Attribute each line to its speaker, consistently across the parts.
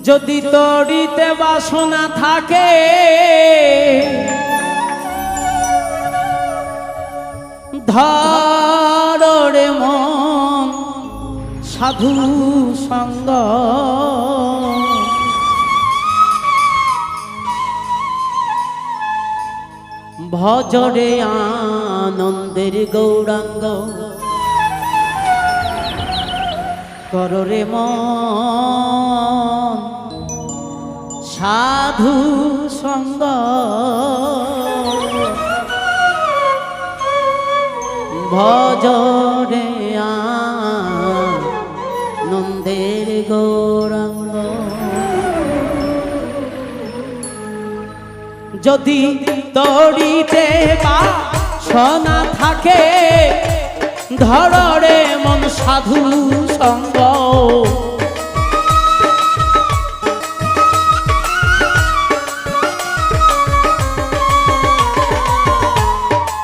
Speaker 1: যদি তড়িতে বাসনা থাকে ধরে মন সাধু সঙ্গ ভজরে আনন্দের গৌরাঙ্গ কররে মন সাধু সঙ্গ ভজরে আনন্দের গৌরাঙ্গ যদি তড়িতে বাসনা থাকে ধরে মন সাধু সঙ্গ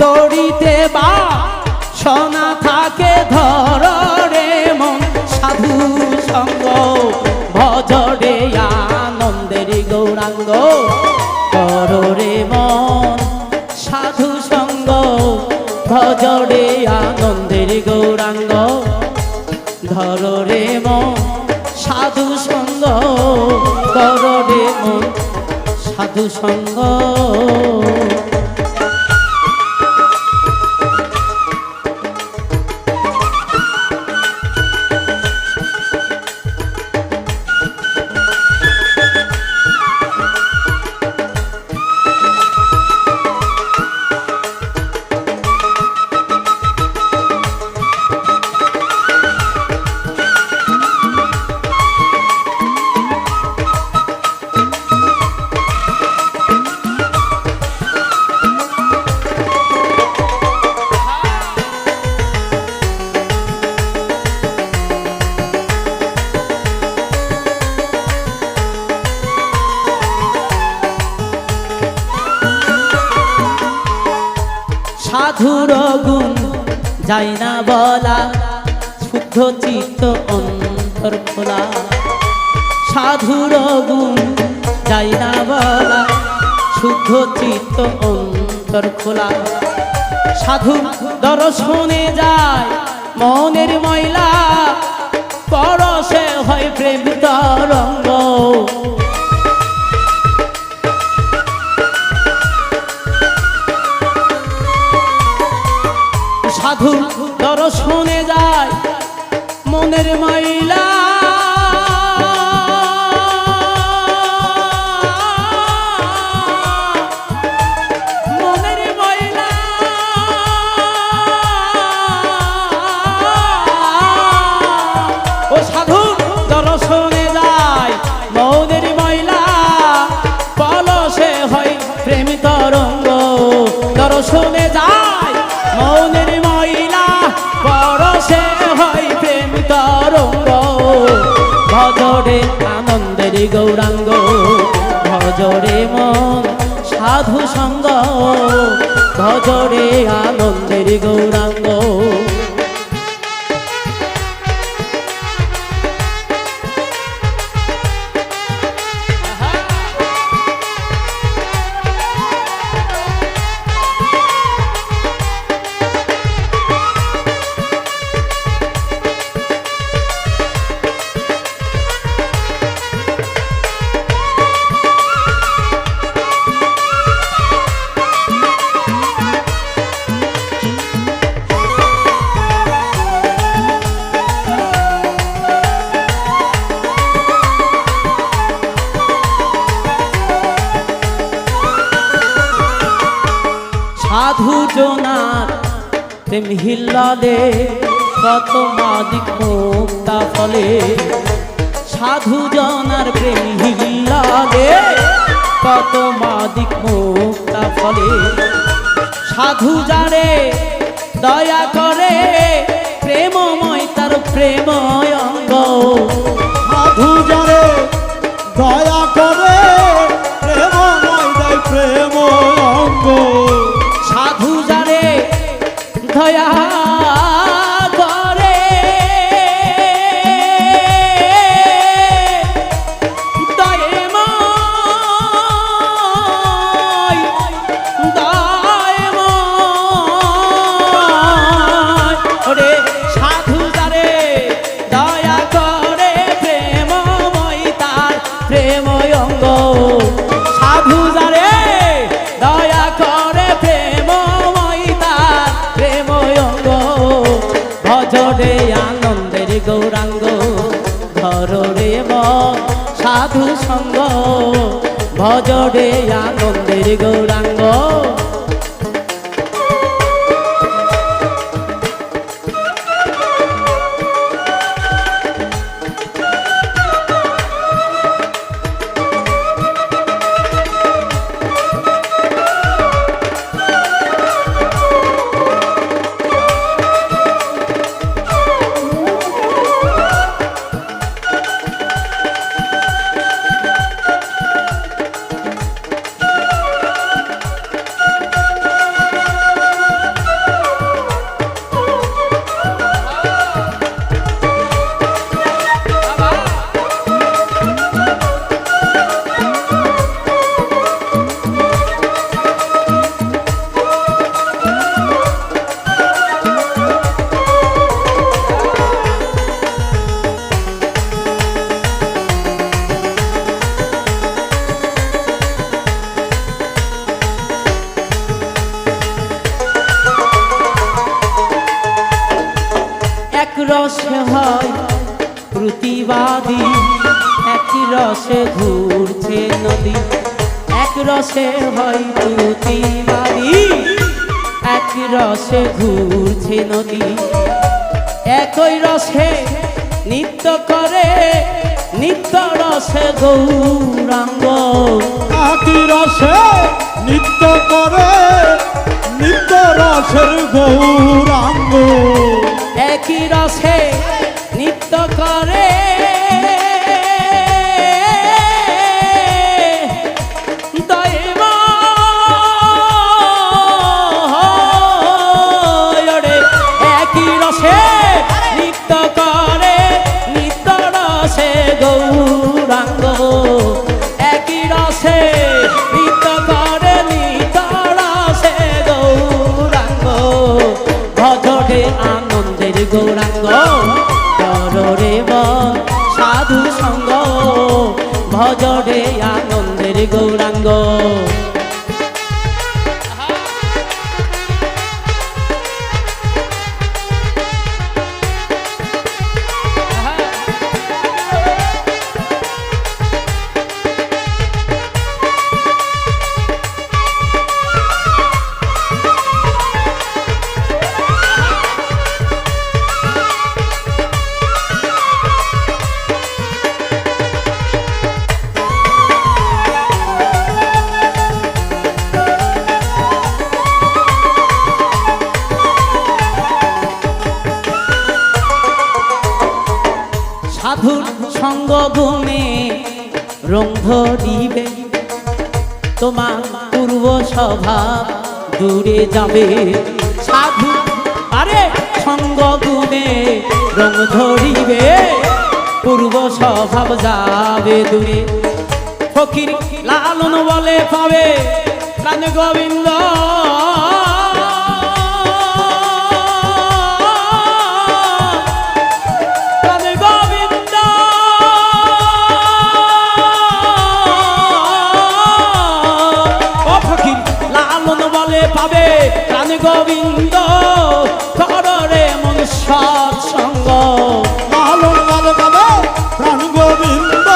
Speaker 1: তড়িতে বাসনা থাকে ধরে মন সাধু সঙ্গ ভজরে আনন্দের গৌরাঙ্গ কররে মন সাধু সঙ্গ ভজরে আনন্দের গৌরাঙ্গ ধরে মন সাধু সঙ্গ কররে মন সাধু সঙ্গ সাধুর গুণ যাই না বলা শুদ্ধ চিত্ত অন্তর খোলা সাধুর গুণ যাই না বলা শুদ্ধ চিত্ত অন্তর খোলা সাধু দর্শনে যায় মনের ময়লা পরশে হয় প্রেম তরঙ্গ সাধু দর্শনে যায় মনের ময়লা মনের ময়লা ও সাধু দর্শনে যায় মনের ময়লা পলসে হয় প্রেম তরঙ্গ দর্শনে যায় মনের পরশে হয় প্রেম তরঙ্গ ভজরে আনন্দের গৌরাঙ্গ ভজরে মন সাধু সঙ্গ ভজরে আনন্দের গৌরাঙ্গ সাধু জনার প্রেম হিল্লালে কত মাদিক মুক্তা ফলে সাধু জনার প্রেম হিল্লালে কত মাদিক মুক্তা ফলে সাধু যারে দয়া করে প্রেমময় তার প্রেময় অঙ্গ
Speaker 2: সাধু যারে দয়া করে প্রেমময় তার প্রেময় অঙ্গ
Speaker 1: সাধু যারে দয়া করে ভজরে আনন্দের গৌরাঙ্গ। রসে হয় প্রতিবাদী, এক রসে ঘুরছে নদী। এক রসে হয় প্রতিবাদী, এক রসে ঘুরছে নদী। একই রসে নৃত্য করে নিত্য রসে গৌরাঙ্গ।
Speaker 2: একই রসে নৃত্য করে নিত্য রসের গৌরাঙ্গ।
Speaker 1: একই রসে নৃত্য করে একই রসে নৃত্য করে নিত্য রসে গৌরাঙ্গ। একই রসে নৃত্য করে নিত্য রসে গৌরাঙ্গ। ভজরে আনন্দের গৌরাঙ্গ কররে মন সাধু সঙ্গ। ভজরে আনন্দের গৌরাঙ্গ। সাধুর সঙ্গ গুণে রং ধরিবে, তোমার পূর্ব স্বভাব দূরে যাবে। সাধু আরে সঙ্গ গুণে রং ধরিবে, পূর্ব স্বভাব যাবে দূরে। ফকির লালন বলে পাবে প্রাণ গোবিন্দ। পাবে প্রাণ গোবিন্দ কররে মন সৎসঙ্গ।
Speaker 2: লালন বলে পাবে প্রাণ গোবিন্দ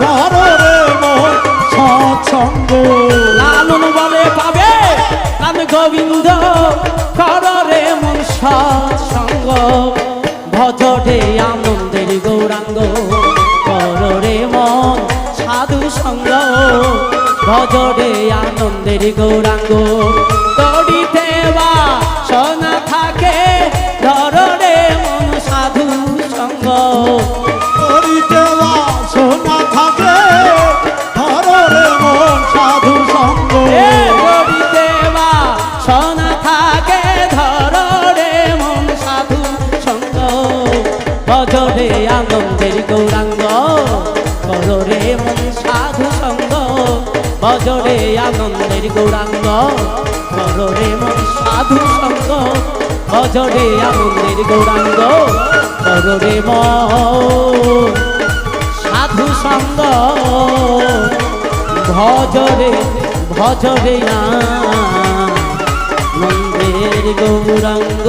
Speaker 2: কররে মন সৎসঙ্গ।
Speaker 1: লালন বলে পাবে প্রাণ গোবিন্দ কররে মন সৎসঙ্গ। ভজরে আনন্দের গৌরাঙ্গ কররে মন সাধু সঙ্গ। ভজরে আনন্দের গৌরাঙ্গ তড়িতে বা সোনা থাকে ধররে মন সাধু সঙ্গ।
Speaker 2: তড়িতে বা সোনা থাকে ধররে মন সাধু সঙ্গ।
Speaker 1: তড়িতে বা সোনা থাকে ধররে মন সাধু সঙ্গ। ভজরে আনন্দের গৌরাঙ্গ কররে মন সাধু সঙ্গ। ভজরে আনন্দের গৌরাঙ্গ কররে মন সাধু সঙ্গ। ভজরে আনন্দের গৌরাঙ্গ কররে মন সাধু সঙ্গ। ভজরে ভজরে আনন্দের গৌরাঙ্গ।